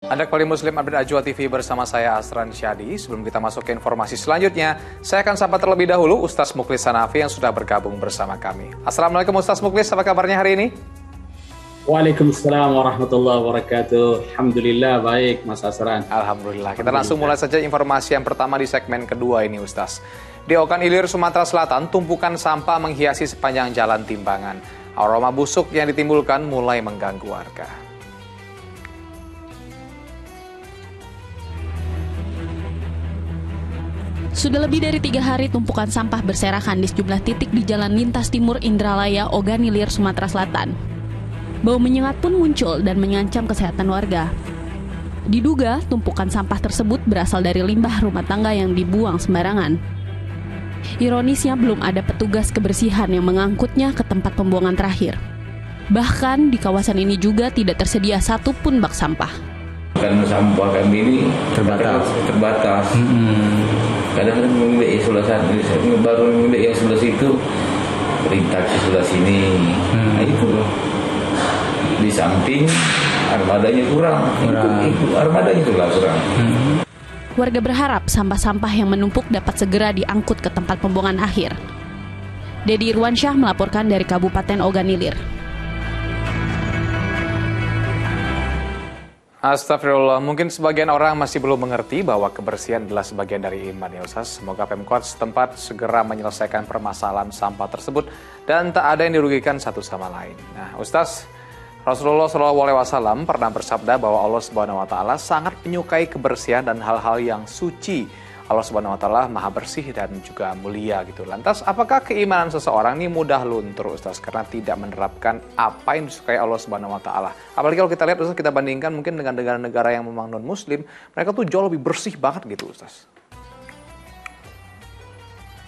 Anda kembali Muslim Update Ajwa TV bersama saya Asran Syadi. Sebelum kita masuk ke informasi selanjutnya, saya akan sapa terlebih dahulu Ustaz Mukhlis Hanafi yang sudah bergabung bersama kami. Assalamualaikum Ustaz Mukhlis, apa kabarnya hari ini? Waalaikumsalam warahmatullahi wabarakatuh. Alhamdulillah baik Mas Asran. Alhamdulillah. Kita langsung mulai saja informasi yang pertama di segmen kedua ini Ustaz. Di Ogan Ilir, Sumatera Selatan, tumpukan sampah menghiasi sepanjang jalan Timbangan. Aroma busuk yang ditimbulkan mulai mengganggu warga. Sudah lebih dari 3 hari tumpukan sampah berserakan di sejumlah titik di Jalan Lintas Timur Indralaya, Ogan Ilir, Sumatera Selatan. Bau menyengat pun muncul dan mengancam kesehatan warga. Diduga tumpukan sampah tersebut berasal dari limbah rumah tangga yang dibuang sembarangan. Ironisnya belum ada petugas kebersihan yang mengangkutnya ke tempat pembuangan terakhir. Bahkan di kawasan ini juga tidak tersedia satupun bak sampah. Karena sampah kami ini terbatas. Kadang-kadang memilih yang sebelah sana, baru memilih yang sebelah situ, perintah ke sebelah sini. Nah itu loh. Di samping armadanya kurang. Itu armadanya kurang. Warga berharap sampah-sampah yang menumpuk dapat segera diangkut ke tempat pembuangan akhir. Dedi Irwansyah melaporkan dari Kabupaten Ogan Ilir. Astagfirullah, mungkin sebagian orang masih belum mengerti bahwa kebersihan adalah sebagian dari iman ya Ustaz. Semoga Pemkot setempat segera menyelesaikan permasalahan sampah tersebut dan tak ada yang dirugikan satu sama lain. Nah Ustaz, Rasulullah SAW pernah bersabda bahwa Allah Subhanahu Wa Taala sangat menyukai kebersihan dan hal-hal yang suci. Allah Subhanahu Wa Taala maha bersih dan juga mulia gitu. Lantas apakah keimanan seseorang ini mudah luntur Ustaz karena tidak menerapkan apa yang disukai Allah Subhanahu Wa Taala? Apalagi kalau kita lihat Ustaz, kita bandingkan mungkin dengan negara-negara yang memang non Muslim, mereka tuh jauh lebih bersih banget gitu Ustaz.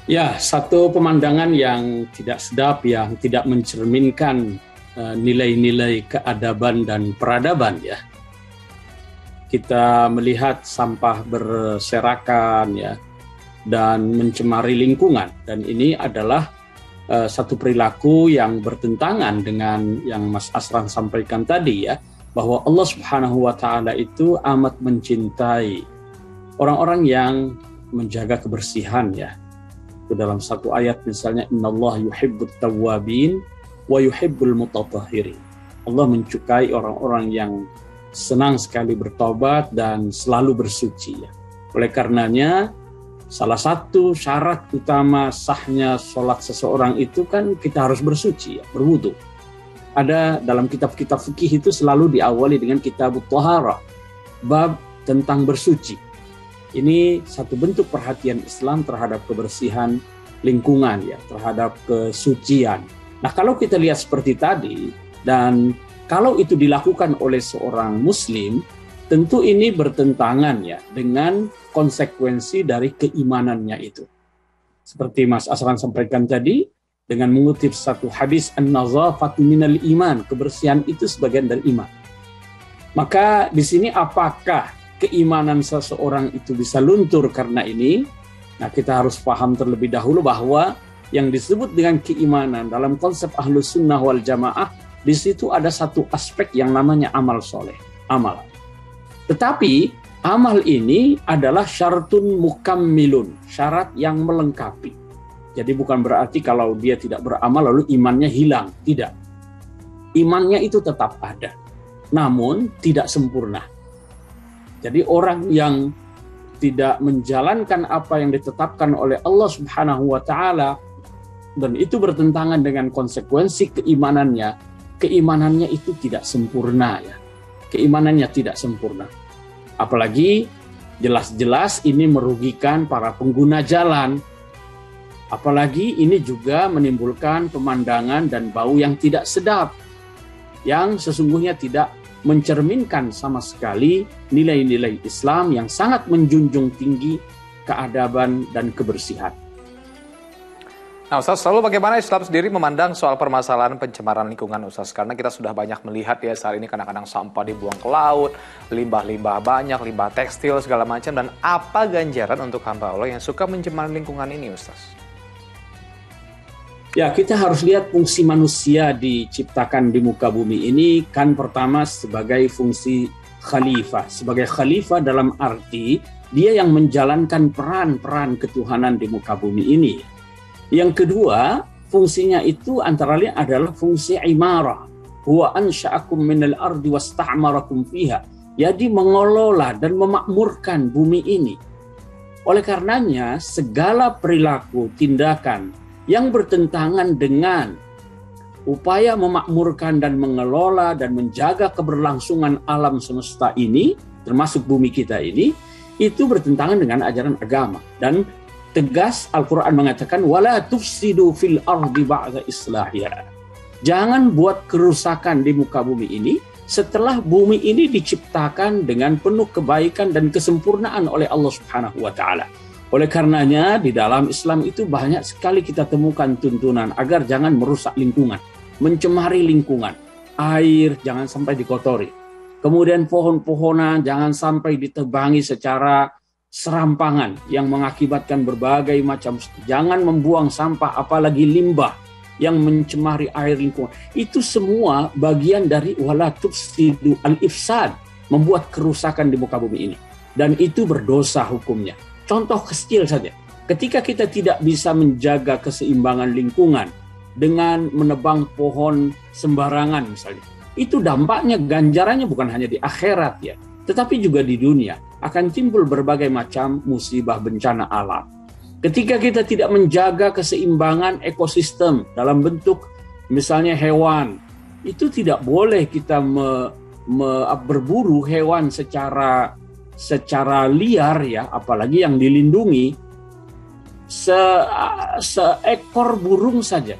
Ya, satu pemandangan yang tidak sedap, yang tidak mencerminkan nilai-nilai keadaban dan peradaban ya. Kita melihat sampah berserakan ya dan mencemari lingkungan, dan ini adalah satu perilaku yang bertentangan dengan yang Mas Asran sampaikan tadi ya, bahwa Allah Subhanahu Wa Taala itu amat mencintai orang-orang yang menjaga kebersihan ya. Itu dalam satu ayat misalnya, innallaha yuhibbut tawwabin wa yuhibbul mutatahhirin. Allah mencukai orang-orang yang senang sekali bertobat dan selalu bersuci ya. Oleh karenanya salah satu syarat utama sahnya sholat seseorang itu kan kita harus bersuci ya, berwudu. Ada dalam kitab-kitab fikih itu selalu diawali dengan kitab Thaharah, bab tentang bersuci. Ini satu bentuk perhatian Islam terhadap kebersihan lingkungan ya, terhadap kesucian. Nah kalau kita lihat seperti tadi, dan kalau itu dilakukan oleh seorang muslim, tentu ini bertentangan ya dengan konsekuensi dari keimanannya itu. Seperti Mas Asran sampaikan tadi, dengan mengutip satu hadis, an-nazafatu minal iman, kebersihan itu sebagian dari iman. Maka di sini apakah keimanan seseorang itu bisa luntur karena ini? Nah kita harus paham terlebih dahulu bahwa yang disebut dengan keimanan dalam konsep Ahlus Sunnah wal Jamaah, di situ ada satu aspek yang namanya amal soleh, amal. Tetapi amal ini adalah syaratun mukammilun, syarat yang melengkapi. Jadi bukan berarti kalau dia tidak beramal lalu imannya hilang, tidak. Imannya itu tetap ada, namun tidak sempurna. Jadi orang yang tidak menjalankan apa yang ditetapkan oleh Allah Subhanahu Wa Taala, dan itu bertentangan dengan konsekuensi keimanannya itu tidak sempurna ya. Keimanannya tidak sempurna. Apalagi jelas-jelas ini merugikan para pengguna jalan. Apalagi ini juga menimbulkan pemandangan dan bau yang tidak sedap, yang sesungguhnya tidak mencerminkan sama sekali nilai-nilai Islam yang sangat menjunjung tinggi keadaban dan kebersihan. Nah Ustaz, lalu bagaimana Islam sendiri memandang soal permasalahan pencemaran lingkungan Ustaz? Karena kita sudah banyak melihat ya saat ini kadang-kadang sampah dibuang ke laut, limbah-limbah banyak, limbah tekstil segala macam. Dan apa ganjaran untuk hamba Allah yang suka mencemari lingkungan ini Ustaz? Ya, kita harus lihat fungsi manusia diciptakan di muka bumi ini kan pertama sebagai fungsi khalifah. Sebagai khalifah dalam arti dia yang menjalankan peran-peran ketuhanan di muka bumi ini. Yang kedua, fungsinya itu antara lain adalah fungsi imarah. Huwa ansha'akum minal ardi wasta'marakum fiha. Jadi mengelola dan memakmurkan bumi ini. Oleh karenanya, segala perilaku, tindakan yang bertentangan dengan upaya memakmurkan dan mengelola dan menjaga keberlangsungan alam semesta ini, termasuk bumi kita ini, itu bertentangan dengan ajaran agama. Dan tegas Al-Quran mengatakan, وَلَا تُفْسِدُوا فِي الْأَرْضِ بَعْدَ إِصْلَاحِهَا. Jangan buat kerusakan di muka bumi ini setelah bumi ini diciptakan dengan penuh kebaikan dan kesempurnaan oleh Allah Subhanahu wa Ta'ala. Oleh karenanya di dalam Islam itu banyak sekali kita temukan tuntunan agar jangan merusak lingkungan, mencemari lingkungan. Air jangan sampai dikotori. Kemudian pohon-pohonan jangan sampai ditebangi secara serampangan yang mengakibatkan berbagai macam. Jangan membuang sampah apalagi limbah yang mencemari air lingkungan. Itu semua bagian dari wala tufsidu al-ifsad, membuat kerusakan di muka bumi ini. Dan itu berdosa hukumnya. Contoh kecil saja. Ketika kita tidak bisa menjaga keseimbangan lingkungan dengan menebang pohon sembarangan misalnya, itu dampaknya, ganjarannya bukan hanya di akhirat ya, tetapi juga di dunia. Akan timbul berbagai macam musibah bencana alam. Ketika kita tidak menjaga keseimbangan ekosistem dalam bentuk misalnya hewan, itu tidak boleh kita berburu hewan secara liar ya, apalagi yang dilindungi. Seekor burung saja,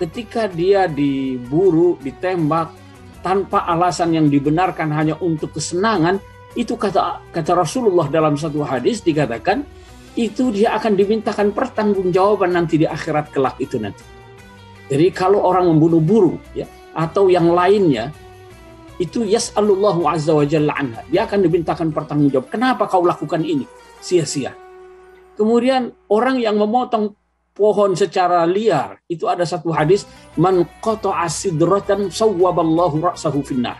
ketika dia diburu, ditembak tanpa alasan yang dibenarkan hanya untuk kesenangan, itu kata Rasulullah dalam satu hadis dikatakan, itu dia akan dimintakan pertanggungjawaban nanti di akhirat kelak itu nanti. Jadi kalau orang membunuh burung ya atau yang lainnya, itu yas'alullahu azza wa jalla anha, dia akan dimintakan pertanggungjawab. Kenapa kau lakukan ini? Sia-sia. Kemudian orang yang memotong pohon secara liar, itu ada satu hadis, man qata'a sidratan sawwaballahu ra'sahu finnar.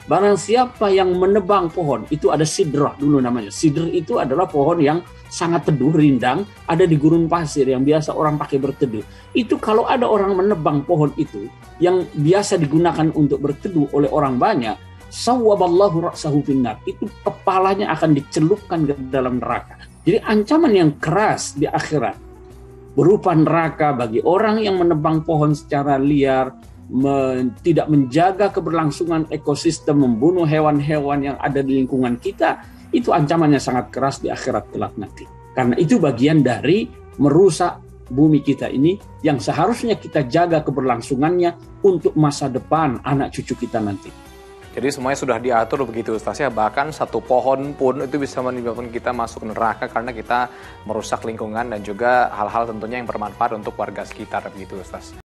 Barang siapa yang menebang pohon, itu ada sidrah dulu namanya. Sidr itu adalah pohon yang sangat teduh, rindang, ada di gurun pasir yang biasa orang pakai berteduh. Itu kalau ada orang menebang pohon itu, yang biasa digunakan untuk berteduh oleh orang banyak, sawwaballahu ra'sahu finnar, itu kepalanya akan dicelupkan ke dalam neraka. Jadi ancaman yang keras di akhirat berupa neraka bagi orang yang menebang pohon secara liar, tidak menjaga keberlangsungan ekosistem, membunuh hewan-hewan yang ada di lingkungan kita, itu ancamannya sangat keras di akhirat kelak nanti. Karena itu bagian dari merusak bumi kita ini yang seharusnya kita jaga keberlangsungannya untuk masa depan anak cucu kita nanti. Jadi semuanya sudah diatur begitu Ustaz ya, bahkan satu pohon pun itu bisa menyebabkan kita masuk neraka karena kita merusak lingkungan dan juga hal-hal tentunya yang bermanfaat untuk warga sekitar begitu Ustaz.